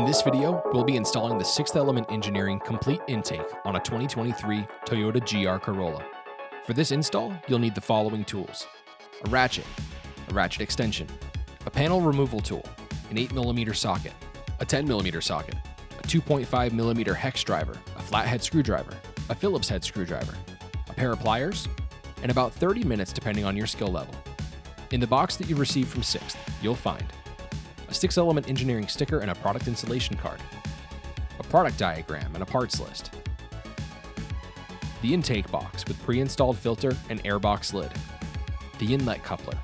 In this video, we'll be installing the 6th Element Engineering Complete Intake on a 2023 Toyota GR Corolla. For this install, you'll need the following tools: a ratchet extension, a panel removal tool, an 8mm socket, a 10mm socket, a 2.5mm hex driver, a flathead screwdriver, a Phillips head screwdriver, a pair of pliers, and about 30 minutes depending on your skill level. In the box that you received from 6th, you'll find a 6 Element Engineering sticker and a product installation card, a product diagram and a parts list, the intake box with pre-installed filter and airbox lid, the inlet coupler,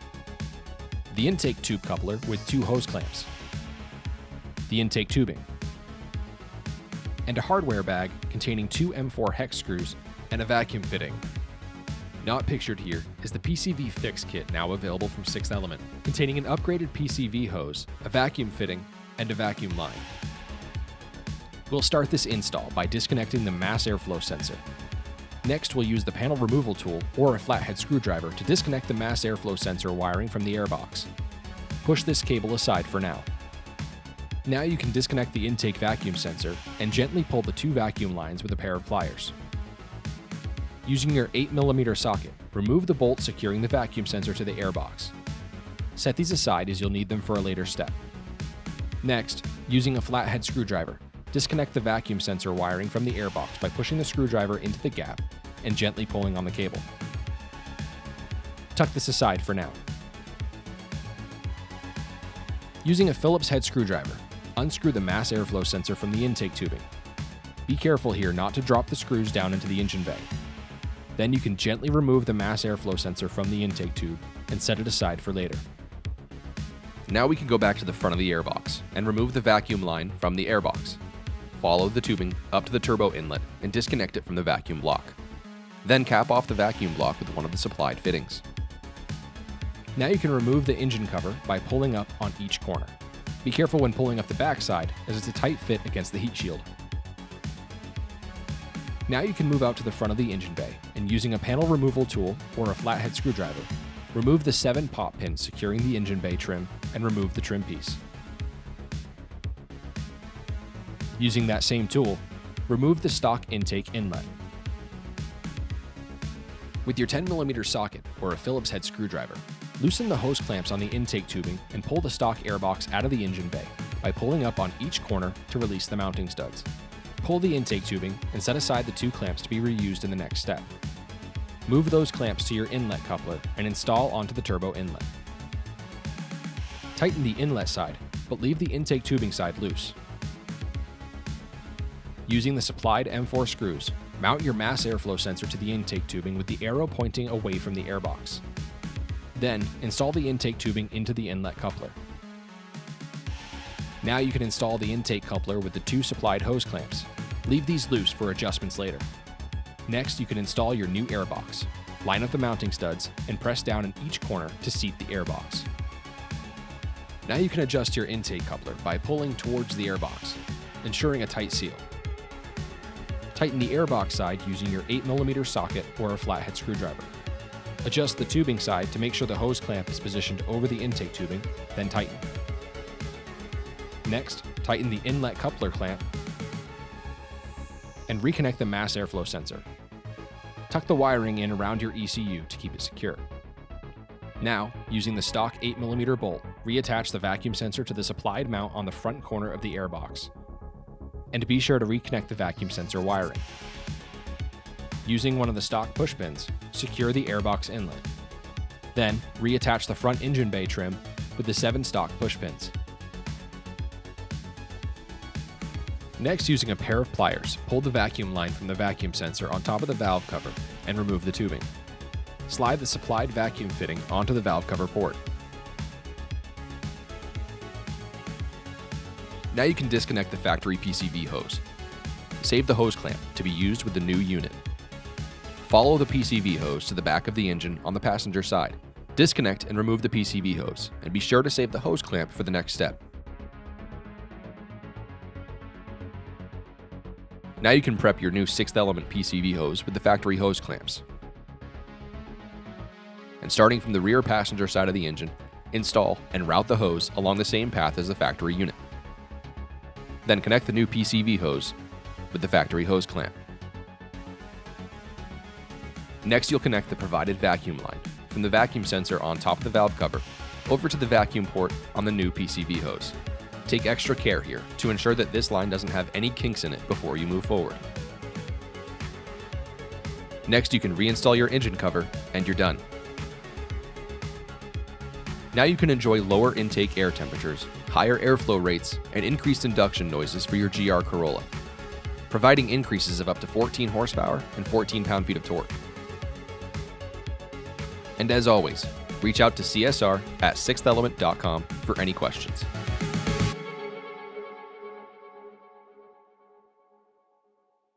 the intake tube coupler with 2 hose clamps, the intake tubing, and a hardware bag containing 2 M4 hex screws and a vacuum fitting. Not pictured here is the PCV Fix Kit, now available from 6th Element, containing an upgraded PCV hose, a vacuum fitting, and a vacuum line. We'll start this install by disconnecting the mass airflow sensor. Next, we'll use the panel removal tool or a flathead screwdriver to disconnect the mass airflow sensor wiring from the airbox. Push this cable aside for now. Now you can disconnect the intake vacuum sensor and gently pull the 2 vacuum lines with a pair of pliers. Using your 8mm socket, remove the bolt securing the vacuum sensor to the airbox. Set these aside as you'll need them for a later step. Next, using a flathead screwdriver, disconnect the vacuum sensor wiring from the airbox by pushing the screwdriver into the gap and gently pulling on the cable. Tuck this aside for now. Using a Phillips head screwdriver, unscrew the mass airflow sensor from the intake tubing. Be careful here not to drop the screws down into the engine bay. Then you can gently remove the mass airflow sensor from the intake tube and set it aside for later. Now we can go back to the front of the airbox and remove the vacuum line from the airbox. Follow the tubing up to the turbo inlet and disconnect it from the vacuum block. Then cap off the vacuum block with one of the supplied fittings. Now you can remove the engine cover by pulling up on each corner. Be careful when pulling up the backside, as it's a tight fit against the heat shield. Now you can move out to the front of the engine bay and, using a panel removal tool or a flathead screwdriver, remove the 7 pop pins securing the engine bay trim and remove the trim piece. Using that same tool, remove the stock intake inlet. With your 10mm socket or a Phillips head screwdriver, loosen the hose clamps on the intake tubing and pull the stock airbox out of the engine bay by pulling up on each corner to release the mounting studs. Pull the intake tubing and set aside the 2 clamps to be reused in the next step. Move those clamps to your inlet coupler and install onto the turbo inlet. Tighten the inlet side, but leave the intake tubing side loose. Using the supplied M4 screws, mount your mass airflow sensor to the intake tubing with the arrow pointing away from the airbox. Then, install the intake tubing into the inlet coupler. Now you can install the intake coupler with the 2 supplied hose clamps. Leave these loose for adjustments later. Next, you can install your new airbox. Line up the mounting studs and press down in each corner to seat the airbox. Now you can adjust your intake coupler by pulling towards the airbox, ensuring a tight seal. Tighten the airbox side using your 8mm socket or a flathead screwdriver. Adjust the tubing side to make sure the hose clamp is positioned over the intake tubing, then tighten. Next, tighten the inlet coupler clamp and reconnect the mass airflow sensor. Tuck the wiring in around your ECU to keep it secure. Now, using the stock 8mm bolt, reattach the vacuum sensor to the supplied mount on the front corner of the airbox. And be sure to reconnect the vacuum sensor wiring. Using one of the stock push pins, secure the airbox inlet. Then, reattach the front engine bay trim with the 7 stock push pins. Next, using a pair of pliers, pull the vacuum line from the vacuum sensor on top of the valve cover and remove the tubing. Slide the supplied vacuum fitting onto the valve cover port. Now you can disconnect the factory PCV hose. Save the hose clamp to be used with the new unit. Follow the PCV hose to the back of the engine on the passenger side. Disconnect and remove the PCV hose, and be sure to save the hose clamp for the next step. Now you can prep your new 6th Element PCV hose with the factory hose clamps. And starting from the rear passenger side of the engine, install and route the hose along the same path as the factory unit. Then connect the new PCV hose with the factory hose clamp. Next, you'll connect the provided vacuum line from the vacuum sensor on top of the valve cover over to the vacuum port on the new PCV hose. Take extra care here to ensure that this line doesn't have any kinks in it before you move forward. Next, you can reinstall your engine cover and you're done. Now you can enjoy lower intake air temperatures, higher airflow rates, and increased induction noises for your GR Corolla, providing increases of up to 14 horsepower and 14 pound-feet of torque. And as always, reach out to CSR at 6theelement.com for any questions.